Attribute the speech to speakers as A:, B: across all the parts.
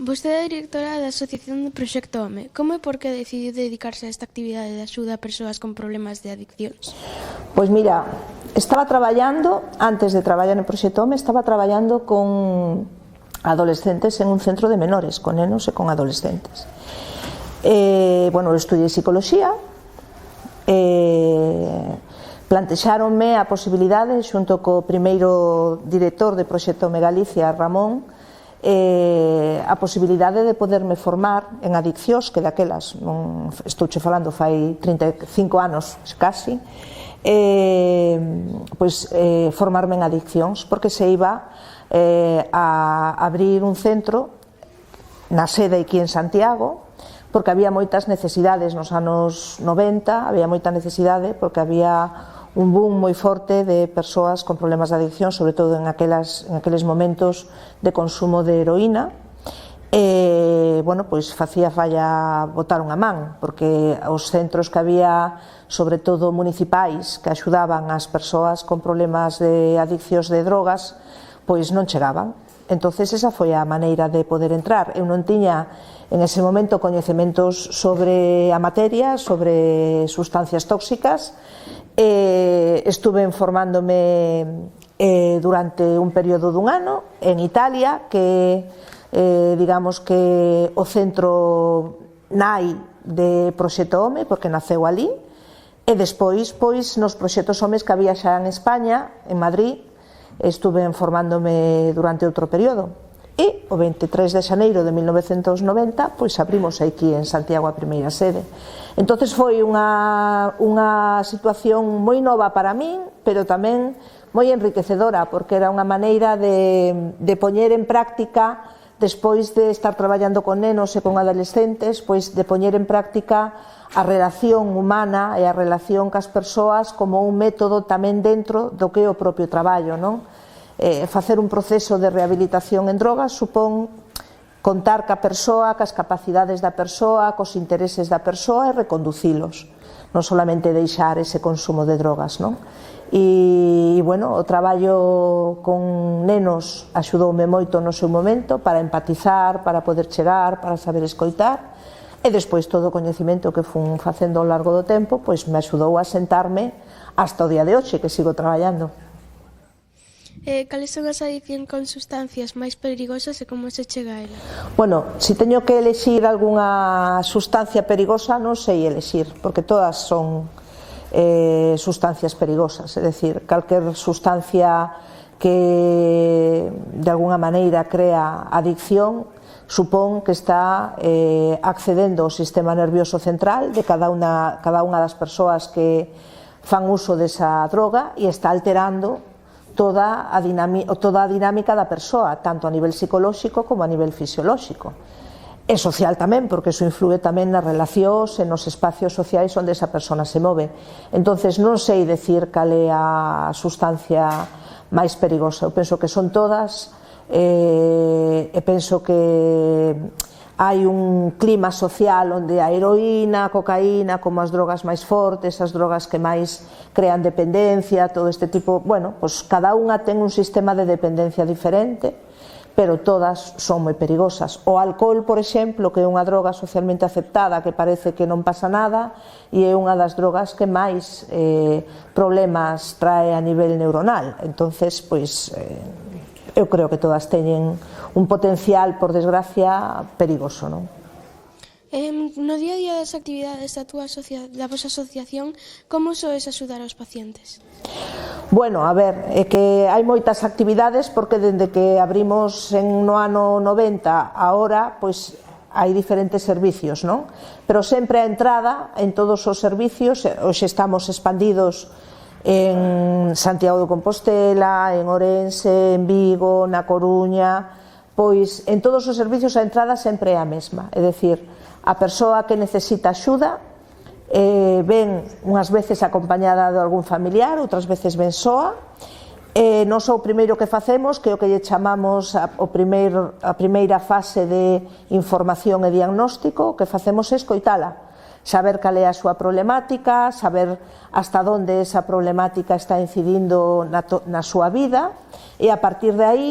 A: Vostede é directora da Asociación do Proxecto Home. Como e por que decidiu dedicarse a esta actividade de axuda a persoas con problemas de adiccións?
B: Pois mira, estaba traballando, antes de traballar no Proxecto Home, estaba traballando con adolescentes en un centro de menores, con nenos e con adolescentes. Bueno, estudiei psicoloxía, plantexáronme a posibilidade, xunto co primeiro director de Proxecto Home Galicia, Ramón, a posibilidade de poderme formar en adiccións, que daquelas, non estouche falando, fai 35 anos casi, formarme en adiccións, porque se iba a abrir un centro na sede aquí en Santiago, porque había moitas necesidades nos anos 90, había moita necesidade porque había un boom moi forte de persoas con problemas de adicción, sobre todo en aqueles momentos de consumo de heroína. Bueno, pois facía falla botar unha man, porque os centros que había, sobre todo municipais, que axudaban as persoas con problemas de adiccións de drogas, pois non chegaban. Entonces esa foi a maneira de poder entrar. Eu non tiña en ese momento coñecementos sobre a materia, sobre sustancias tóxicas. Estuve informándome durante un período dun ano en Italia, que digamos que o centro nai de Proxecto Home, porque naceu ali, e despois, pois, nos proxectos Homes que había xa en España, en Madrid, estuve informándome durante outro período. E o 23 de xaneiro de 1990 pois abrimos aquí en Santiago a primeira sede. Entonces foi unha situación moi nova para min, pero tamén moi enriquecedora, porque era unha maneira de poñer en práctica, despois de estar traballando con nenos e con adolescentes, pois de poñer en práctica a relación humana e a relación cas persoas como un método tamén dentro do que é o propio traballo, non? Facer un proceso de rehabilitación en drogas supón contar ca persoa, cas capacidades da persoa, cos intereses da persoa e reconducilos, non solamente deixar ese consumo de drogas, non? E, bueno, o traballo con nenos axudoume moito no seu momento para empatizar, para poder chegar, para saber escoitar, e despois todo o coñecemento que fun facendo ao largo do tempo, pois me axudou a sentarme hasta o día de hoxe, que sigo traballando.
A: Cales son as adiccións con sustancias máis perigosas e como se chega a ela?
B: Bueno, se teño que elexir algunha sustancia perigosa, non sei elexir, porque todas son sustancias perigosas, é dicir, calquer sustancia que de alguna maneira crea adicción supón que está accedendo ao sistema nervioso central de cada unha das persoas que fan uso desa droga e está alterando toda a dinámica da persoa, tanto a nivel psicolóxico como a nivel fisiolóxico. E social tamén, porque iso influe tamén nas relacións e nos espacios sociais onde esa persona se move. Entonces non sei decir cal é a sustancia máis perigosa. Eu penso que son todas, e penso que hai un clima social onde a heroína, a cocaína, como as drogas máis fortes, as drogas que máis crean dependencia, todo este tipo, bueno, pois cada unha ten un sistema de dependencia diferente, pero todas son moi perigosas. O alcohol, por exemplo, que é unha droga socialmente aceptada, que parece que non pasa nada, e é unha das drogas que máis problemas trae a nivel neuronal. Entonces, pois, eu creo que todas teñen un potencial, por desgracia, perigoso, non?
A: No día a día das actividades da vosa asociación, como soes axudar aos pacientes?
B: Bueno, a ver, é que hai moitas actividades, porque dende que abrimos no ano 90 a hora, pois hai diferentes servicios, non? Pero sempre a entrada en todos os servicios, hoxe estamos expandidos en Santiago de Compostela, en Ourense, en Vigo, na Coruña, pois en todos os servicios a entrada sempre é a mesma, é dicir, a persoa que necesita axuda ven unhas veces acompañada de algún familiar, outras veces ven soa, e nós o primeiro que facemos, que é o que lle chamamos a primeira fase de información e diagnóstico, o que facemos é escoitala, saber cal é a súa problemática, saber hasta onde esa problemática está incidindo na súa vida, e a partir de aí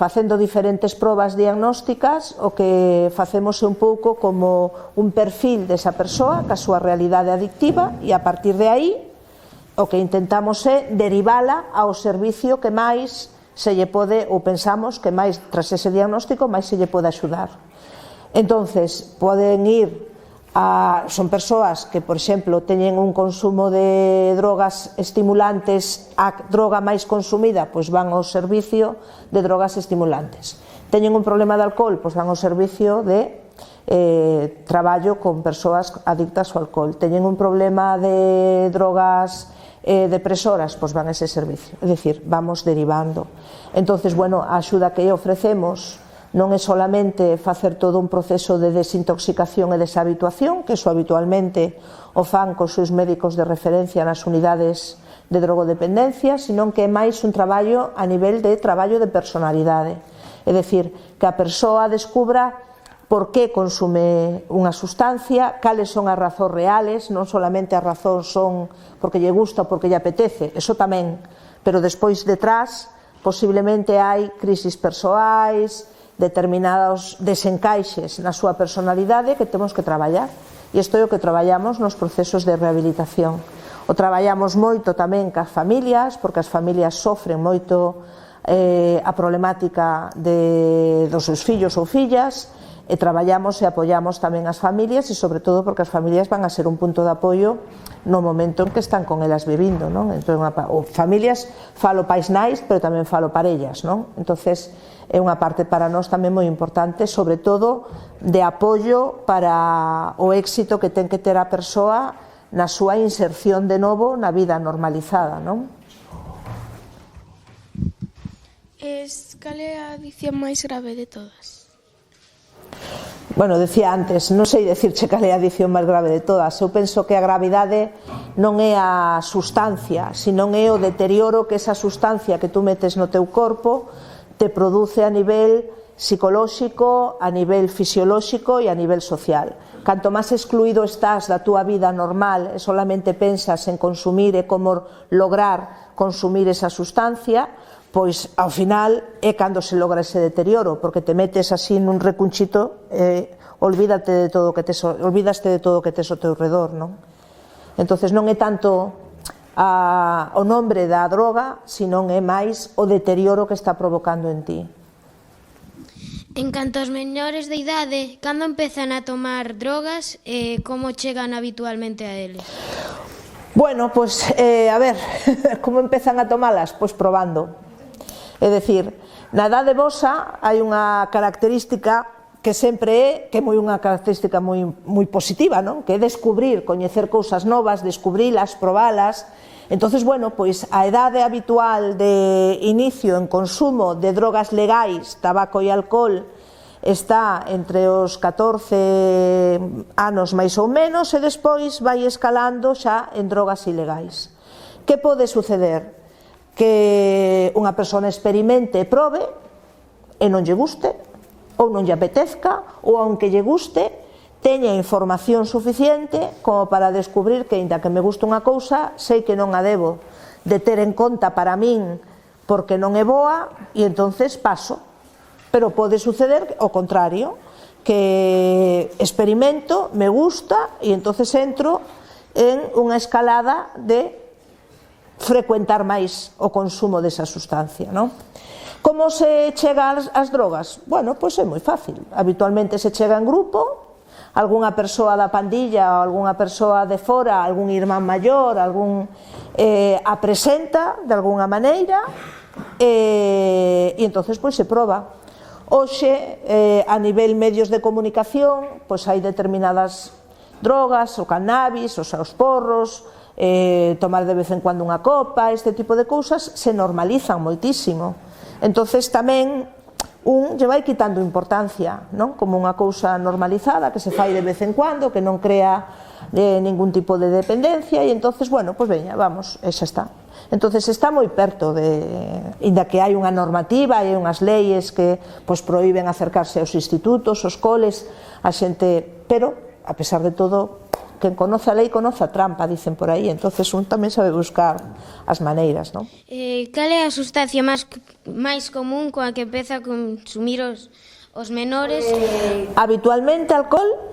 B: facendo diferentes probas diagnósticas, o que facemos é un pouco como un perfil desa persoa ca súa realidade adictiva, e a partir de aí o que intentamos é derivala ao servicio que máis se lle pode, ou pensamos que máis, tras ese diagnóstico, máis se lle pode axudar. Entonces, poden ir son persoas que, por exemplo, teñen un consumo de drogas estimulantes, a droga máis consumida, pois van ao servicio de drogas estimulantes. Teñen un problema de alcohol, pois van ao servicio de traballo con persoas adictas ao alcohol. Teñen un problema de drogas depresoras, pois van a ese servicio. É dicir, vamos derivando. Entonces, bueno, a axuda que ofrecemos non é solamente facer todo un proceso de desintoxicación e deshabituación, que eso habitualmente o fan cos seus médicos de referencia nas unidades de drogodependencia, sino que é máis un traballo a nivel de traballo de personalidade. É dicir, que a persoa descubra por que consume unha sustancia, cales son as razóns reales, non solamente as razóns son porque lle gusta ou porque lle apetece, eso tamén, pero despois detrás posiblemente hai crisis persoais, determinados desencaixes na súa personalidade que temos que traballar, e isto é o que traballamos nos procesos de rehabilitación. O traballamos moito tamén cas familias, porque as familias sofren moito a problemática dos seus fillos ou fillas, e traballamos e apoiamos tamén as familias, e sobre todo porque as familias van a ser un punto de apoio no momento en que están con elas vivindo, non? Entón, ou familias, falo pais nais, pero tamén falo parellas, non? Entonces, é unha parte para nós tamén moi importante, sobre todo de apoio para o éxito que ten que ter a persoa na súa inserción de novo na vida normalizada, non?
A: Cal é a adicción máis grave de todas?
B: Bueno, decía antes, non sei decirche cal é a adicción máis grave de todas. Eu penso que a gravidade non é a sustancia, senón é o deterioro que esa sustancia que tú metes no teu corpo te produce a nivel psicolóxico, a nivel fisiolóxico e a nivel social. Canto máis excluído estás da túa vida normal e solamente pensas en consumir e como lograr consumir esa sustancia, pois ao final é cando se logra ese deterioro, porque te metes así nun recunchito e olvídaste de todo o que tes ao teu redor, non? Entonces non é tanto o nombre da droga, senón é máis o deterioro que está provocando en ti.
C: En canto aos menores de idade, cando empezan a tomar drogas e como chegan habitualmente a eles?
B: Bueno, pois, a ver, como empezan a tomalas? Pois probando. É dicir, na idade vosa hai unha característica que sempre é unha característica moi positiva, non? Que é descubrir, coñecer cousas novas, descubrilas, probalas. Entonces, bueno, pois a idade habitual de inicio en consumo de drogas legais, tabaco e alcohol, está entre os 14 anos máis ou menos, e despois vai escalando xa en drogas ilegais. Que pode suceder? Que unha persona experimente e probe e non lle guste, ou non lle apetezca, ou aunque lle guste, teña información suficiente como para descubrir que, ainda que me guste unha cousa, sei que non a debo de ter en conta para min porque non é boa, e entonces paso. Pero pode suceder o contrario, que experimento, me gusta, e entonces entro en unha escalada de frecuentar máis o consumo desa sustancia, non? Como se chega ás drogas? Bueno, pois é moi fácil. Habitualmente se chega en grupo, algunha persoa da pandilla ou algunha persoa de fora, algún irmán maior, a presenta de algunha maneira, e entonces pois se proba. Hoxe, a nivel medios de comunicación, pois hai determinadas drogas, o cannabis, os porros, tomar de vez en cuando unha copa, este tipo de cousas se normalizan moitísimo. Entonces tamén lle vai quitando importancia, non? Como unha cousa normalizada que se fai de vez en cuando, que non crea ningún tipo de dependencia, e entonces, bueno, pois veña, vamos, e xa está. Entonces está moi perto inda que hai unha normativa, hai unhas leyes que pois prohíben acercarse aos institutos, aos coles, a xente, pero a pesar de todo quen conoce a lei conoce a trampa, dicen por aí, entonces un tamén sabe buscar as maneiras, non?
C: Cal é a sustancia máis común coa que empeza a consumir os menores?
B: Habitualmente alcohol,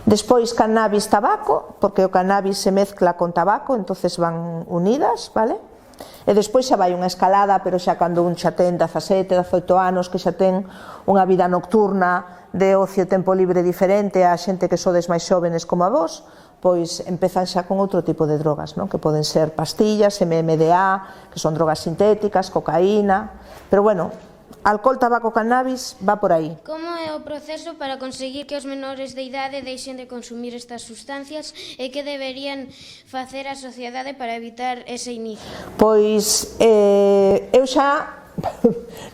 B: despois cannabis, tabaco, porque o cannabis se mezcla con tabaco, entonces van unidas, vale? E despois xa vai unha escalada, pero xa cando un xa ten 17, 18 anos, que xa ten unha vida nocturna de ocio e tempo libre diferente a xente que sodes máis xóvenes como a vos, pois empezan xa con outro tipo de drogas, non? Que poden ser pastillas, MMDA, que son drogas sintéticas, cocaína, pero bueno, alcohol, tabaco, cannabis, va por aí.
C: Como é o proceso para conseguir que os menores de idade deixen de consumir estas sustancias e que deberían facer a sociedade para evitar ese inicio?
B: Pois eu xa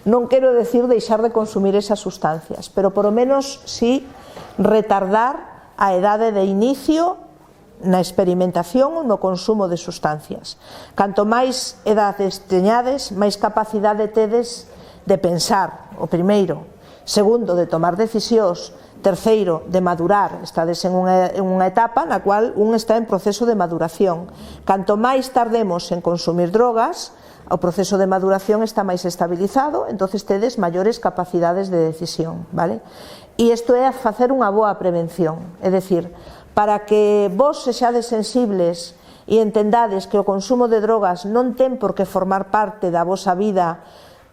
B: non quero decir deixar de consumir esas sustancias, pero por lo menos sí retardar a edade de inicio na experimentación ou no consumo de sustancias. Canto máis edades teñades, máis capacidade tedes de pensar, o primeiro, segundo, de tomar decisións, terceiro, de madurar, estades en unha etapa na cual un está en proceso de maduración. Canto máis tardemos en consumir drogas, o proceso de maduración está máis estabilizado, entonces tedes maiores capacidades de decisión, vale? E isto é facer unha boa prevención, é dicir, para que vos sexades sensibles e entendades que o consumo de drogas non ten por que formar parte da vosa vida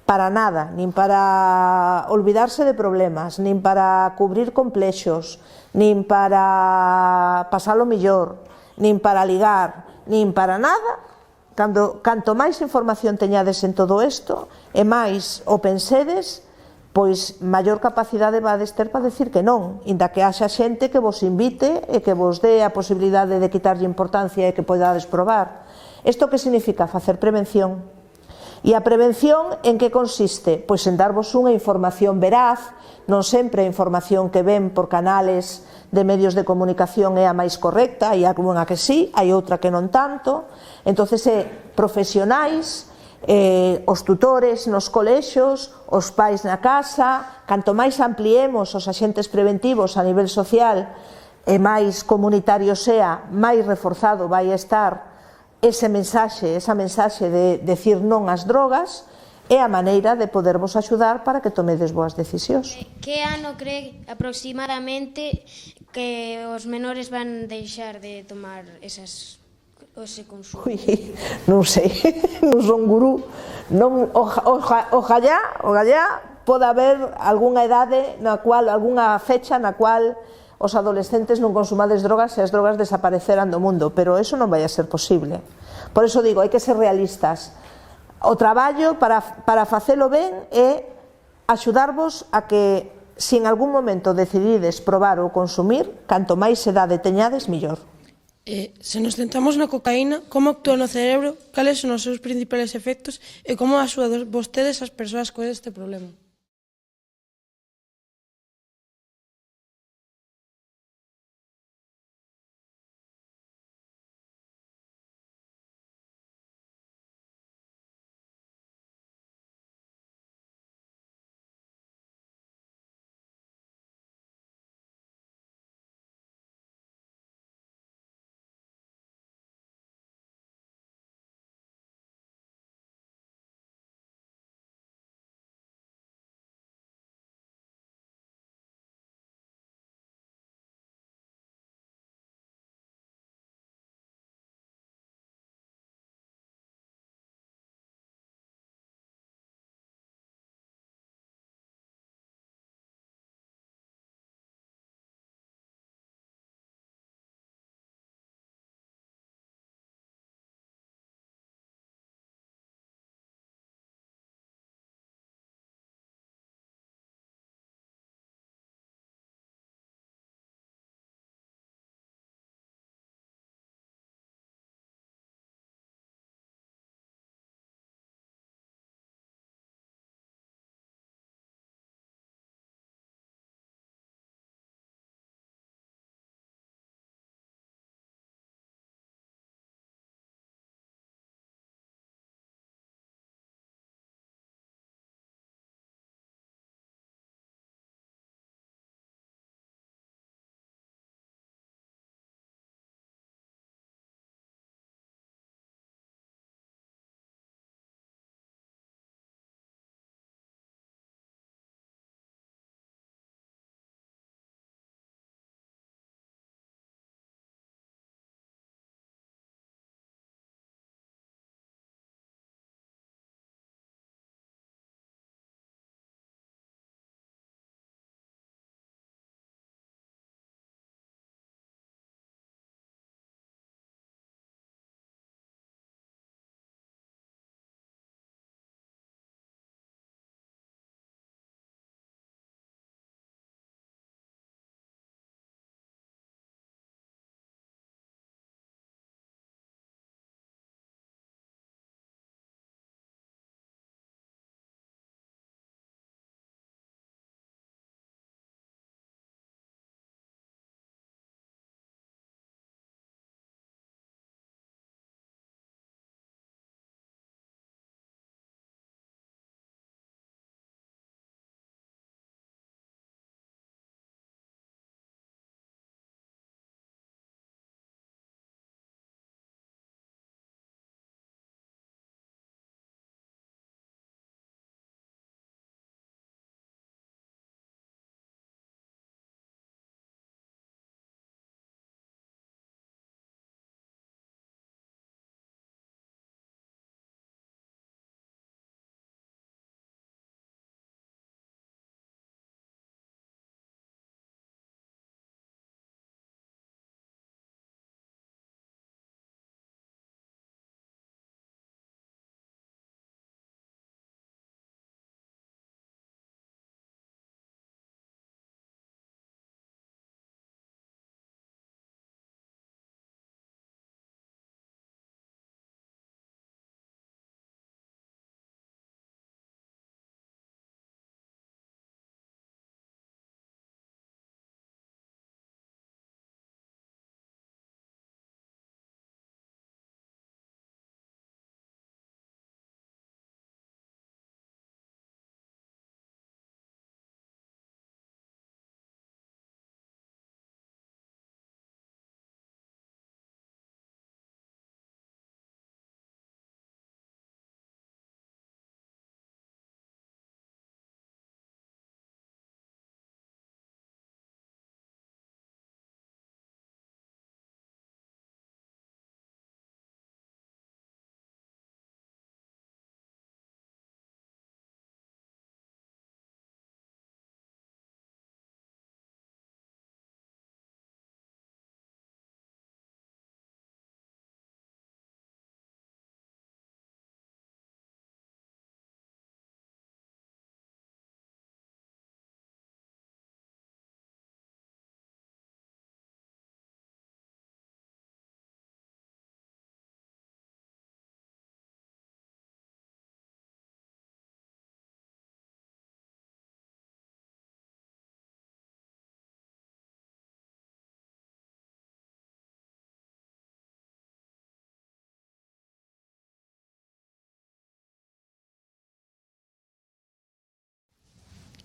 B: para nada, nin para olvidarse de problemas, nin para cubrir complexos, nin para pasalo mellor, nin para ligar, nin para nada. Canto máis información teñades en todo isto e máis o pensedes, pois maior capacidade vades ter para decir que non, inda que haxa xente que vos invite e que vos dé a posibilidade de quitarlle importancia e que podades probar. Isto que significa? Facer prevención. E a prevención en que consiste? Pois en darvos unha información veraz, non sempre a información que ven por canales de medios de comunicación é a máis correcta, hai alguna que sí, hai outra que non tanto, entonces profesionais, os tutores nos colexios, os pais na casa, canto máis ampliemos os axentes preventivos a nivel social e máis comunitario sea, máis reforzado vai estar esa mensaxe de decir non ás drogas, é a maneira de podervos axudar para que tomedes boas decisións.
C: Que ano cree aproximadamente que os menores van deixar de tomar ese consumo?
B: Ui, non sei, non son gurú, ojalá poda haber algunha edade na cual, algunha fecha na cual os adolescentes non consumades drogas e as drogas desapareceran do mundo, pero eso non vai a ser posible. Por eso digo, hai que ser realistas. O traballo para facelo ben é axudarvos a que, se en algún momento decidides probar ou consumir, canto máis edade teñades, mellor.
D: Se nos centramos na cocaína, como actúa no cerebro, cales son os seus principales efectos e como axudan vostedes as persoas con este problema?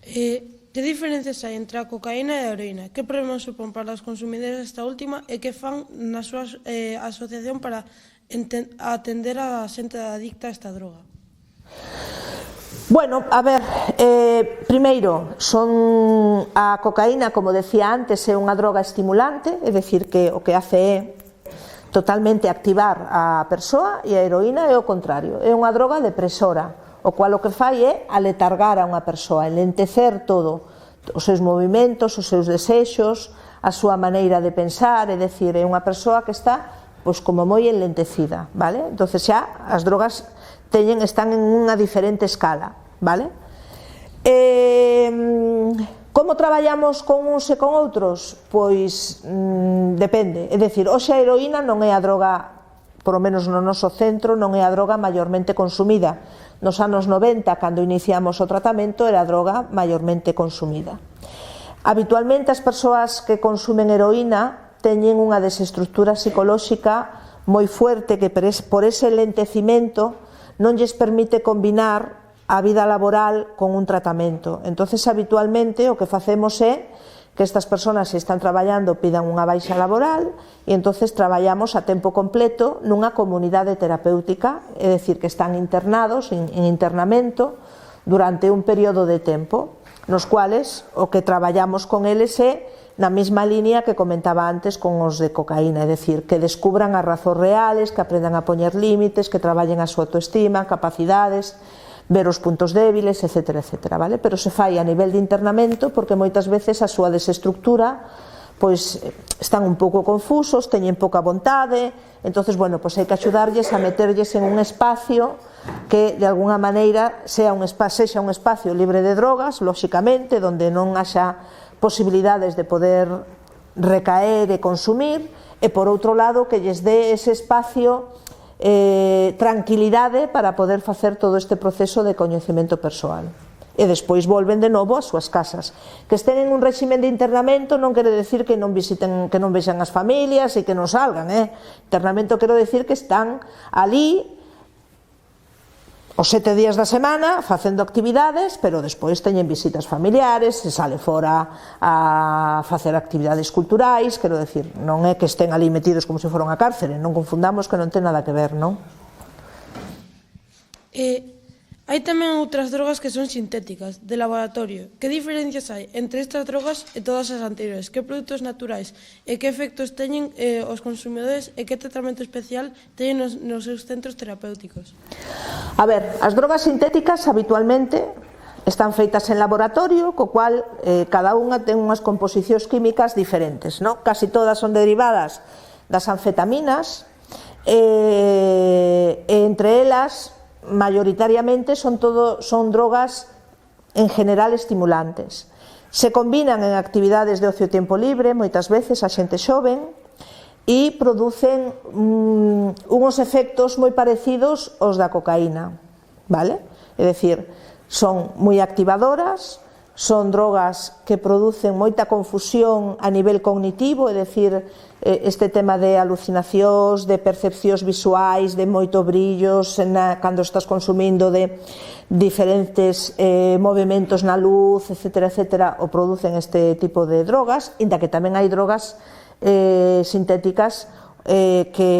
D: Que diferencias hai entre a cocaína e a heroína? Que problemas supón para os consumidores esta última e que fan na súa asociación para atender a xente adicta a esta droga?
B: Bueno, a ver, primeiro, a cocaína, como decía antes, é unha droga estimulante, é dicir, que o que hace é totalmente activar a persoa, e a heroína é o contrario, é unha droga depresora, o cual o que fai é aletargar a unha persoa, enlentecer todo, os seus movimentos, os seus desexos, a súa maneira de pensar, é dicir, é unha persoa que está pois como moi enlentecida, vale? Entonces xa as drogas están en unha diferente escala, vale? Como traballamos con uns e con outros? Pois depende, é dicir, hoxe a heroína non é a droga, polo menos no noso centro, non é a droga maiormente consumida. Nos anos 90, cando iniciamos o tratamento, era a droga maiormente consumida. Habitualmente as persoas que consumen heroína teñen unha desestructura psicolóxica moi fuerte que por ese lentecimento non lles permite combinar a vida laboral con un tratamento. Entonces, habitualmente, o que facemos é que estas persoas, se están traballando, pidan unha baixa laboral e entonces traballamos a tempo completo nunha comunidade terapéutica, é dicir, que están internados en internamento durante un período de tempo, nos cuales o que traballamos con eles é na mesma línea que comentaba antes con os de cocaína, é dicir, que descubran as razóns reales, que aprendan a poñer límites, que traballen a súa autoestima, capacidades, ver os puntos débiles, etc., etc., vale? Pero se fai a nivel de internamento porque moitas veces a súa desestructura pois están un pouco confusos, teñen pouca vontade, entonces, bueno, pois hai que axudarlles a meterlles en un espacio que de alguna maneira sexa un espacio libre de drogas, lóxicamente, donde non haxa posibilidades de poder recaer e consumir, e por outro lado que lles dé ese espacio tranquilidade para poder facer todo este proceso de coñecemento persoal. E despois volven de novo ás súas casas. Que estén en un réximen de internamento non quere decir que non visiten, que non vexan as familias e que non salgan, Internamento quero decir que están ali os 7 días da semana facendo actividades, pero despois teñen visitas familiares, se sale fora a facer actividades culturais, quero decir, non é que estén ali metidos como se fora unha cárcere, non confundamos que non ten nada que ver, non?
D: Hai tamén outras drogas que son sintéticas, de laboratorio. Que diferencias hai entre estas drogas e todas as anteriores? Que produtos naturais e que efectos teñen os consumidores e que tratamento especial teñen nos seus centros terapéuticos?
B: A ver, as drogas sintéticas habitualmente están feitas en laboratorio, co cual cada unha ten unhas composicións químicas diferentes, non? Casi todas son derivadas das anfetaminas e entre elas mayoritariamente son drogas en general estimulantes. Se combinan en actividades de ocio e tempo libre, moitas veces a xente xoven, e producen unhos efectos moi parecidos aos da cocaína, vale? É dicir, son moi activadoras, son drogas que producen moita confusión a nivel cognitivo, é dicir, este tema de alucinacións, de percepcións visuais, de moito brillos cando estás consumindo, de diferentes movimentos na luz, etc., etc., o producen este tipo de drogas, inda que tamén hai drogas sintéticas que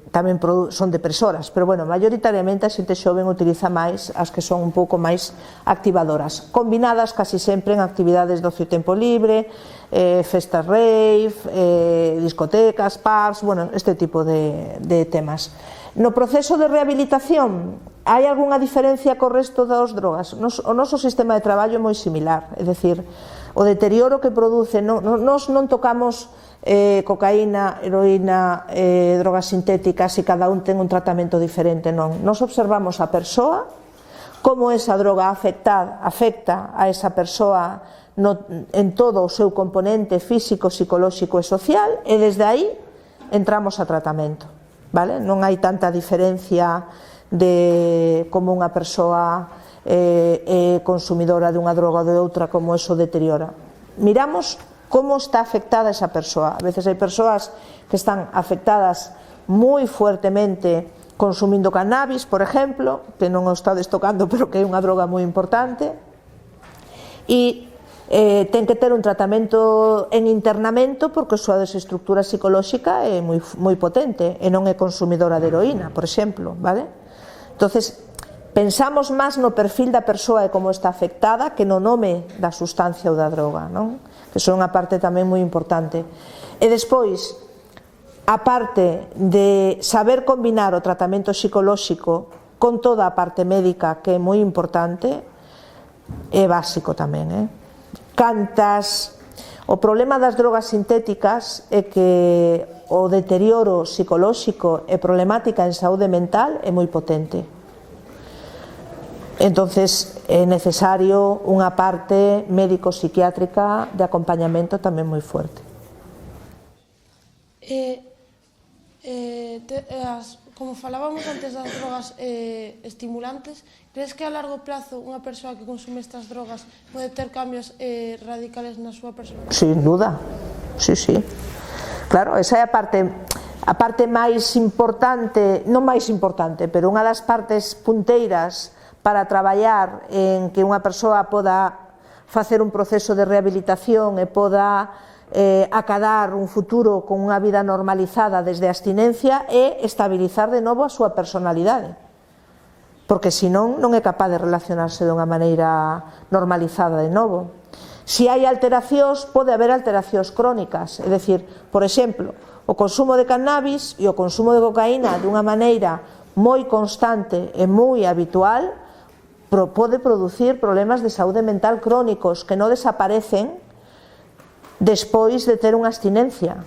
B: tamén son depresoras, pero bueno, maioritariamente a xente xoven utiliza máis as que son un pouco máis activadoras, combinadas casi sempre en actividades de ocio e tempo libre, festas rave, discotecas, pubs, bueno, este tipo de temas. No proceso de rehabilitación, hai algunha diferencia co resto das drogas? O noso sistema de traballo é moi similar, é dicir, o deterioro que produce, nos non tocamos cocaína, heroína, drogas sintéticas e cada un ten un tratamento diferente, non. Nos observamos a persoa, como esa droga afecta a esa persoa en todo o seu componente físico, psicolóxico e social, e desde aí entramos a tratamento, vale? Non hai tanta diferencia de como unha persoa é consumidora dunha droga ou de outra, como eso deteriora. Miramos como está afectada esa persoa. A veces hai persoas que están afectadas moi fuertemente consumindo cannabis, por exemplo, que non o estades tocando, pero que é unha droga moi importante, e ten que ter un tratamento en internamento porque a súa desestructura psicolóxica é moi potente e non é consumidora de heroína, por exemplo, vale? Entonces, pensamos máis no perfil da persoa e como está afectada que no nome da sustancia ou da droga, non? Que son unha parte tamén moi importante. E despois, a parte de saber combinar o tratamento psicolóxico con toda a parte médica, que é moi importante, é básico tamén, O problema das drogas sintéticas é que o deterioro psicolóxico e problemática en saúde mental é moi potente. Entonces é necesario unha parte médico-psiquiátrica de acompañamento tamén moi fuerte.
D: Como falábamos antes das drogas estimulantes, crees que a largo plazo unha persoa que consume estas drogas pode ter cambios radicales na súa persona?
B: Sin duda, sí. Claro, esa é a parte máis importante, non máis importante, pero unha das partes punteiras para traballar en que unha persoa poda facer un proceso de rehabilitación e poda acadar un futuro con unha vida normalizada desde a abstinencia e estabilizar de novo a súa personalidade, porque senón non é capaz de relacionarse de unha maneira normalizada de novo. Se hai alteracións, pode haber alteracións crónicas, é dicir, por exemplo, o consumo de cannabis e o consumo de cocaína dunha maneira moi constante e moi habitual pode producir problemas de saúde mental crónicos que non desaparecen despois de ter unha abstinencia.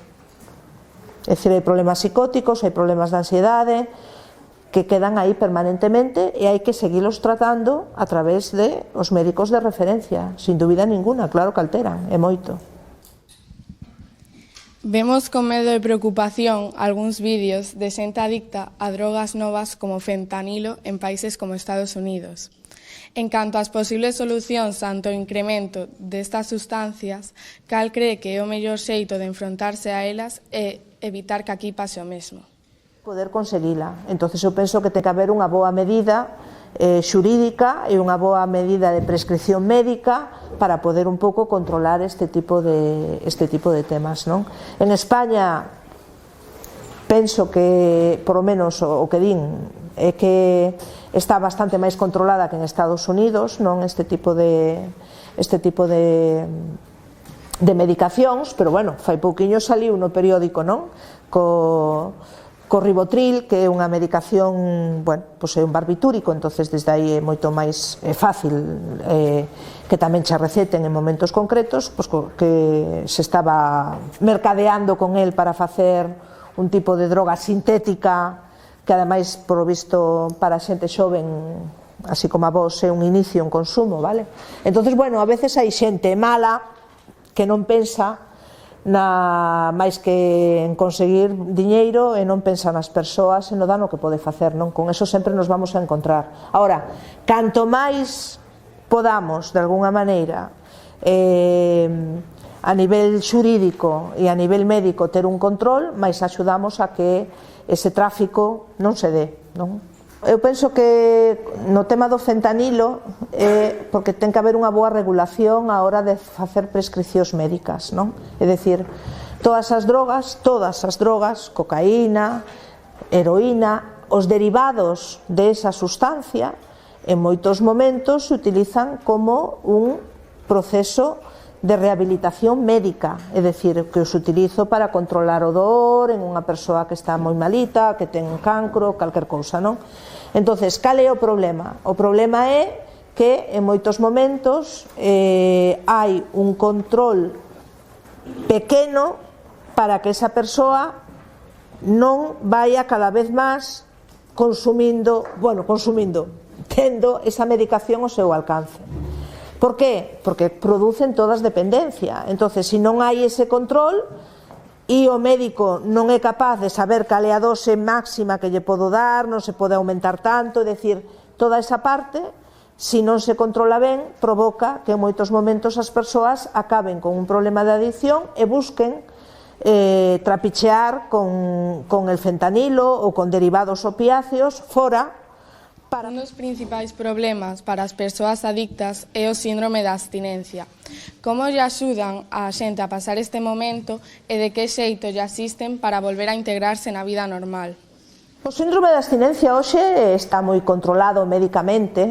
B: É dicir, hai problemas psicóticos, hai problemas de ansiedade que quedan aí permanentemente e hai que seguilos tratando a través de os médicos de referencia, sin dúbida ninguna, claro que alteran, é moito.
E: Vemos con medo e preocupación algúns vídeos de xente adicta a drogas novas como fentanilo en países como Estados Unidos. En canto ás posibles solucións ante o incremento destas sustancias, cal cree que é o mellor xeito de enfrontarse a elas e evitar que aquí pase o mesmo?
B: Poder conseguila. Entonces eu penso que ten que haber unha boa medida xurídica e unha boa medida de prescripción médica para poder un pouco controlar este tipo de temas, non? En España penso que, por lo menos o que din, é que está bastante máis controlada que en Estados Unidos, non este tipo de medicacións, pero bueno, fai pouquiño saliu no periódico, non? Co Rivotril, que é unha medicación, bueno, pois é un barbitúrico, entonces desde aí é moito máis fácil que tamén che receten en momentos concretos, pois que se estaba mercadeando con el para facer un tipo de droga sintética que ademais, por visto, para xente xoven, así como a vos, é un inicio, un consumo, vale? Entonces, bueno, a veces hai xente mala que non pensa máis que en conseguir diñeiro e non pensa nas persoas e no dano que pode facer, non? Con eso sempre nos vamos a encontrar. Ahora, canto máis podamos, de alguna maneira, a nivel xurídico e a nivel médico ter un control, máis axudamos a que ese tráfico non se dé, non? Eu penso que no tema do fentanilo porque ten que haber unha boa regulación a hora de facer prescricións médicas, non? É dicir, todas as drogas, cocaína, heroína, os derivados de esa sustancia, en moitos momentos se utilizan como un proceso de rehabilitación médica, é dicir, que os utilizo para controlar o dor en unha persoa que está moi malita, que ten cancro, calquer cousa, non? Entonces, cal é o problema? O problema é que en moitos momentos hai un control pequeno para que esa persoa non vaya cada vez máis tendo esa medicación ao seu alcance. Por qué? Porque producen todas dependencia. Entonces, se non hai ese control e o médico non é capaz de saber cal é a dose máxima que lle podo dar, non se pode aumentar tanto, é dicir, toda esa parte, se non se controla ben, provoca que en moitos momentos as persoas acaben con un problema de adicción e busquen trapichear con el fentanilo ou con derivados opiáceos fora
E: Un dos principais problemas para as persoas adictas é o síndrome da abstinencia. Como lle axudan a xente a pasar este momento e de que xeito lle asisten para volver a integrarse na vida normal?
B: O síndrome da abstinencia hoxe está moi controlado médicamente,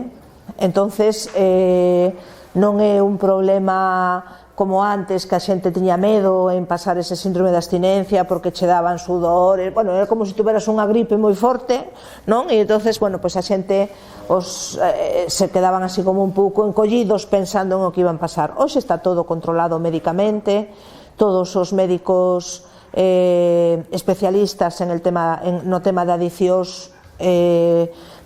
B: entonces non é un problema como antes, que a xente tiña medo en pasar ese síndrome de abstinencia porque che daban sudores, bueno, era como se tuveras unha gripe moi forte, non? E entonces, bueno, pois a xente se quedaban así como un pouco encollidos pensando en o que iban pasar. Hoxe está todo controlado médicamente, todos os médicos especialistas no tema de adiccións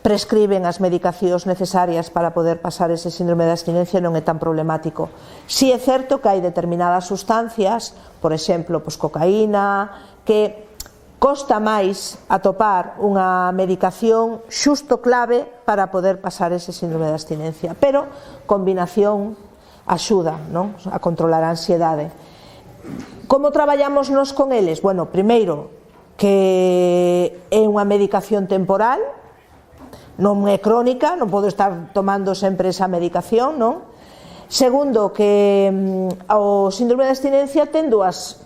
B: prescriben as medicacións necesarias para poder pasar ese síndrome de abstinencia, non é tan problemático. Si é certo que hai determinadas sustancias, por exemplo, cocaína, que costa máis atopar unha medicación xusto clave para poder pasar ese síndrome de abstinencia, pero combinación axuda, non? A controlar a ansiedade. Como traballamos nos con eles? Bueno, primeiro, que é unha medicación temporal, non é crónica, non podo estar tomando sempre esa medicación, non? Segundo, que o síndrome de abstinencia ten dúas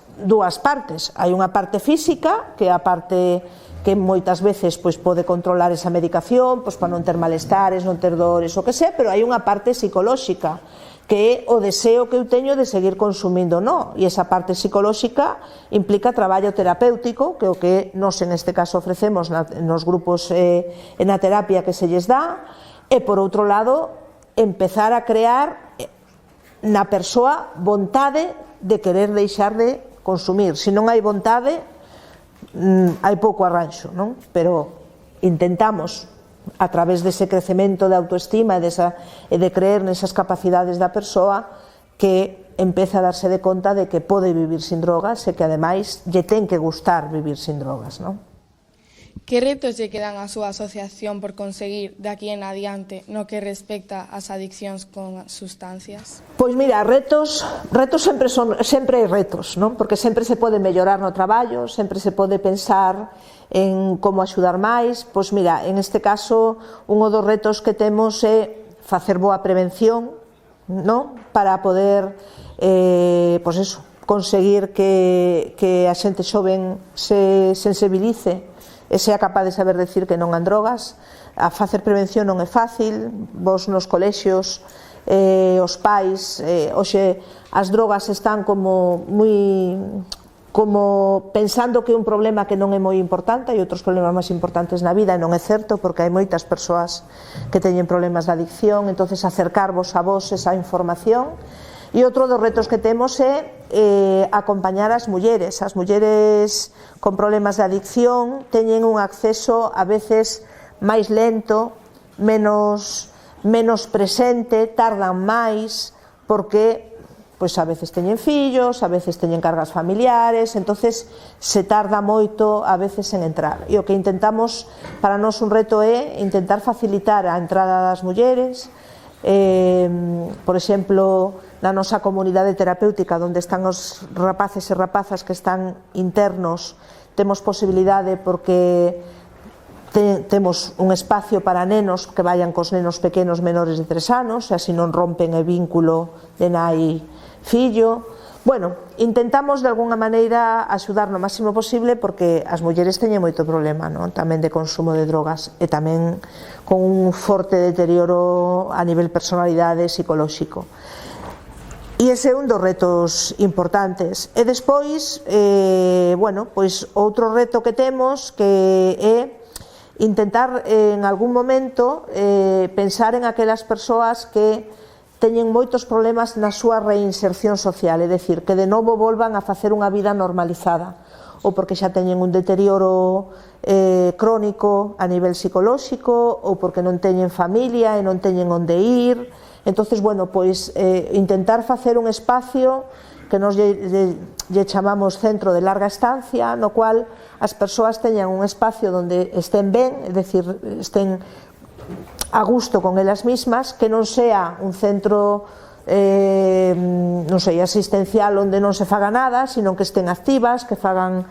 B: partes. Hai unha parte física, que é a parte que moitas veces pode controlar esa medicación, para non ter malestares, non ter dores, o que sea, pero hai unha parte psicolóxica, que é o deseo que eu teño de seguir consumindo, non? E esa parte psicolóxica implica traballo terapéutico, que é o que nós en este caso ofrecemos nos grupos e na terapia que se lles dá, e por outro lado, empezar a crear na persoa vontade de querer deixar de consumir. Se non hai vontade, hai pouco arranxo, non? Pero intentamos, a través dese crecemento de autoestima e de creer nesas capacidades da persoa, que empeza a darse de conta de que pode vivir sin drogas e que ademais lle ten que gustar vivir sin drogas, non?
E: Que retos lle quedan á súa asociación por conseguir de aquí en adiante no que respecta ás adiccións con sustancias?
B: Pois mira, retos sempre hai retos, non? Porque sempre se pode mellorar no traballo, sempre se pode pensar en como axudar máis. Pois mira, en este caso, un dos retos que temos é facer boa prevención, non? Para poder, conseguir que a xente xoven se sensibilice e sea capaz de saber decir que non han drogas. A facer prevención non é fácil, vos nos colexios, os pais, hoxe as drogas están como pensando que é un problema que non é moi importante, hai outros problemas máis importantes na vida, e non é certo, porque hai moitas persoas que teñen problemas de adicción. Entonces, acercarvos a vos esa información. E outro dos retos que temos é acompañar as mulleres con problemas de adicción. Teñen un acceso a veces máis lento, menos presente, tardan máis, porque a veces teñen fillos, a veces teñen cargas familiares, entonces se tarda moito a veces en entrar. E o que intentamos, para nós un reto é intentar facilitar a entrada das mulleres. Por exemplo, na nosa comunidade terapéutica, onde están os rapaces e rapazas que están internos, temos posibilidade, porque temos un espacio para nenos que vayan cos nenos pequenos menores de 3 anos, e así non rompen o vínculo de nai-fillo. Bueno, intentamos de alguna maneira axudar no máximo posible, porque as mulleres teñen moito problema, non? Tamén de consumo de drogas, e tamén con un forte deterioro a nivel personalidade psicolóxico. E ese é un dos retos importantes. E despois, outro reto que temos, que é intentar en algún momento pensar en aquelas persoas que teñen moitos problemas na súa reinserción social, é dicir, que de novo volvan a facer unha vida normalizada, ou porque xa teñen un deterioro crónico a nivel psicolóxico, ou porque non teñen familia e non teñen onde ir. Entonces, intentar facer un espacio que nos lle chamamos centro de larga estancia, no cual as persoas teñan un espacio onde estén ben, é dicir, estén a gusto con elas mismas, que non sea un centro non sei, asistencial onde non se faga nada, sino que estén activas, que fagan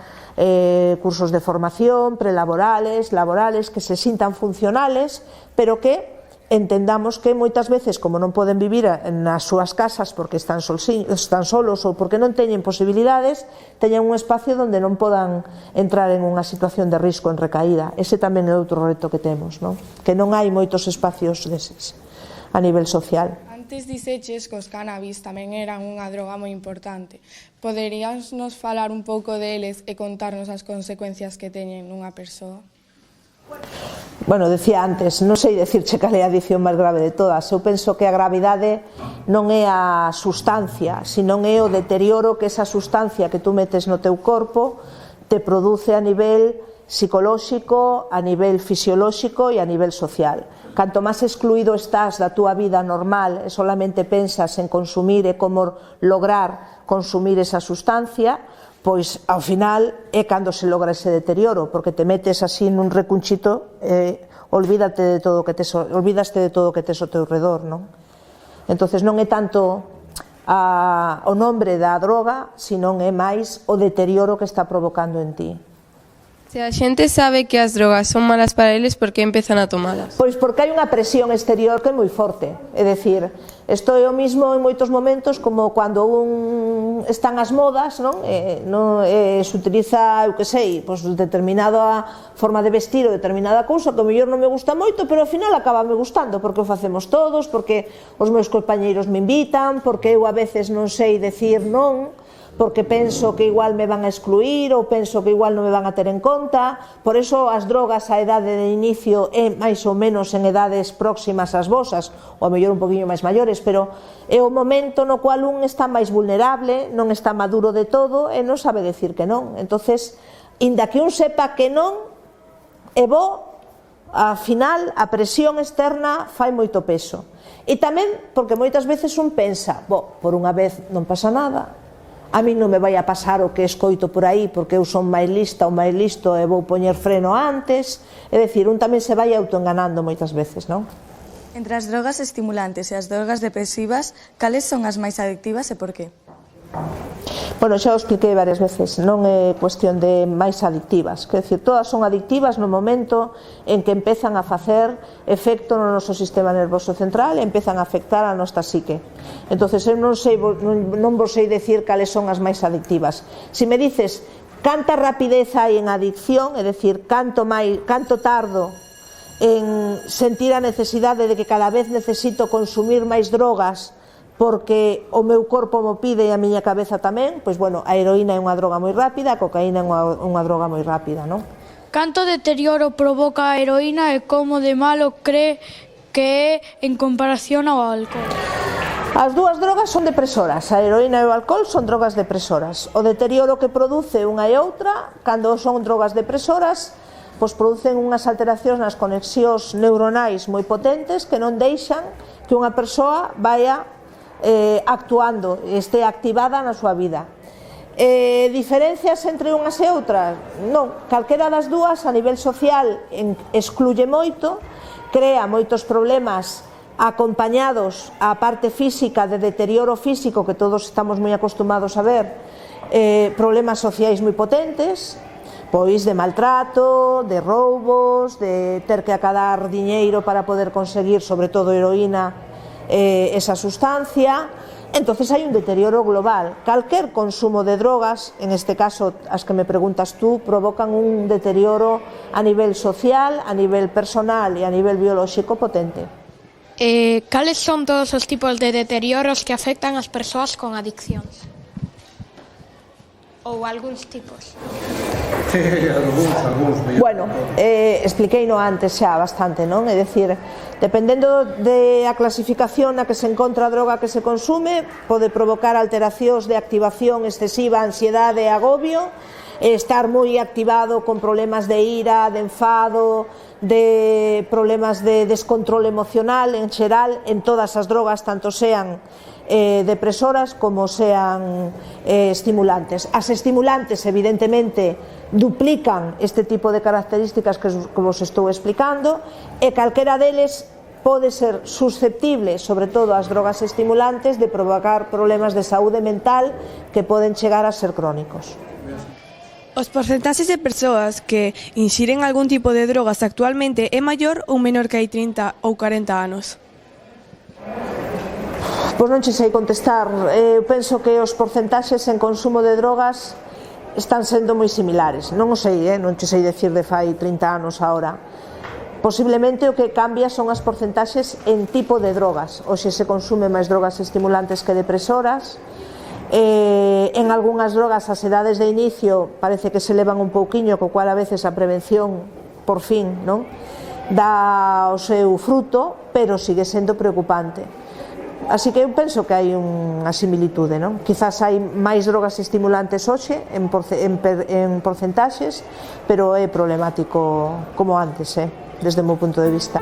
B: cursos de formación, prelaborales, laborales, que se sintan funcionales, pero que entendamos que moitas veces, como non poden vivir nas súas casas porque están solos ou porque non teñen posibilidades, teñan un espacio onde non podan entrar en unha situación de risco en recaída. Ese tamén é outro reto que temos, non? Que non hai moitos espacios deses a nivel social.
E: Antes dixeches que os cannabis tamén eran unha droga moi importante. Poderías nos falar un pouco deles e contarnos as consecuencias que teñen nunha persoa?
B: Bueno, decía antes, non sei dicirche cal é a adicción máis grave de todas. Eu penso que a gravidade non é a sustancia, senón é o deterioro que esa sustancia que tú metes no teu corpo te produce a nivel psicolóxico, a nivel fisiolóxico e a nivel social. Canto máis excluído estás da túa vida normal e solamente pensas en consumir e como lograr consumir esa sustancia, pois ao final é cando se logra ese deterioro, porque te metes así nun recunchito e olvídaste de todo o que tes ao teu redor, non? Entonces non é tanto o nombre da droga, senón é máis o deterioro que está provocando en ti.
F: Se a xente sabe que as drogas son malas para eles, por que empezan a tomalas?
B: Pois porque hai unha presión exterior que é moi forte. É dicir, isto é o mismo en moitos momentos como cando están as modas, non? Se utiliza, eu que sei, pois determinada forma de vestir ou determinada cousa que ao mellor non me gusta moito, pero ao final acaba me gustando, porque o facemos todos, porque os meus compañeiros me invitan, porque eu a veces non sei decir non, porque penso que igual me van a excluir ou penso que igual non me van a ter en conta. Por eso as drogas a idade de inicio é máis ou menos en edades próximas ás vosas, ou a mellor un poquinho máis maiores, pero é o momento no cual un está máis vulnerable, non está maduro de todo e non sabe decir que non. Entonces, inda que un sepa que non, é bo, ao final a presión externa fai moito peso. E tamén porque moitas veces un pensa, por unha vez non pasa nada, a mí non me vai a pasar o que escoito por aí porque eu son máis lista ou máis listo e vou poñer freno antes. É dicir, un tamén se vai autoenganando moitas veces, non?
G: Entre as drogas estimulantes e as drogas depresivas, cales son as máis adictivas e por qué?
B: Bueno, xa o expliquei varias veces, non é cuestión de máis adictivas, quer dizer, todas son adictivas no momento en que empezan a facer efecto no noso sistema nervoso central e empezan a afectar a nosa psique. Entonces, eu non vos sei decir cales son as máis adictivas. Se me dices canta rapidez hai en adicción, é dicir, canto tardo en sentir a necesidade de que cada vez necesito consumir máis drogas porque o meu corpo mo pide e a miña cabeza tamén, pois bueno, a heroína é unha droga moi rápida, a cocaína é unha droga moi rápida, non?
H: Canto deterioro provoca a heroína e como de malo cree que é en comparación ao alcohol?
B: As dúas drogas son depresoras, a heroína e o alcohol son drogas depresoras. O deterioro que produce unha e outra, cando son drogas depresoras, pois producen unhas alteracións nas conexións neuronais moi potentes que non deixan que unha persoa vaya actuando, este activada na súa vida. Diferencias entre unhas e outras? Non, calquera das dúas a nivel social excluye moito, crea moitos problemas acompañados á parte física de deterioro físico que todos estamos moi acostumados a ver, problemas sociais moi potentes, pois de maltrato, de roubos, de ter que acadar diñeiro para poder conseguir, sobre todo heroína, esa sustancia. Entonces hai un deterioro global. Calquer consumo de drogas, en este caso as que me preguntas tú, provocan un deterioro a nivel social, a nivel personal e a nivel biolóxico potente.
H: Cales son todos os tipos de deterioros que afectan as persoas con adiccións? Ou algúns tipos?
B: Bueno, expliqueino antes xa bastante, non? É dicir, dependendo da clasificación na que se encontra a droga que se consume, pode provocar alteracións de activación excesiva, ansiedade e agobio, estar moi activado con problemas de ira, de enfado, de problemas de descontrol emocional en xeral, en todas as drogas, tanto sean depresoras como sean estimulantes. As estimulantes, evidentemente, duplican este tipo de características que vos estou explicando e calquera deles pode ser susceptible, sobre todo ás drogas estimulantes, de provocar problemas de saúde mental que poden chegar a ser crónicos.
I: Os porcentaxes de persoas que inxiren algún tipo de drogas actualmente é maior ou menor que hai 30 ou 40 anos?
B: Pois non che sei contestar. Eu penso que os porcentaxes en consumo de drogas están sendo moi similares. Non o sei, non che sei decir de fai 30 anos agora. Posiblemente o que cambia son as porcentaxes en tipo de drogas. Hoxe se consume máis drogas estimulantes que depresoras. En algunhas drogas as edades de inicio parece que se elevan un pouquiño, co cual a veces a prevención, por fin, non dá o seu fruto, pero sigue sendo preocupante. Así que eu penso que hai unha similitude, non? Quizás hai máis drogas estimulantes hoxe en porcentaxes, pero é problemático como antes, desde o meu punto de vista.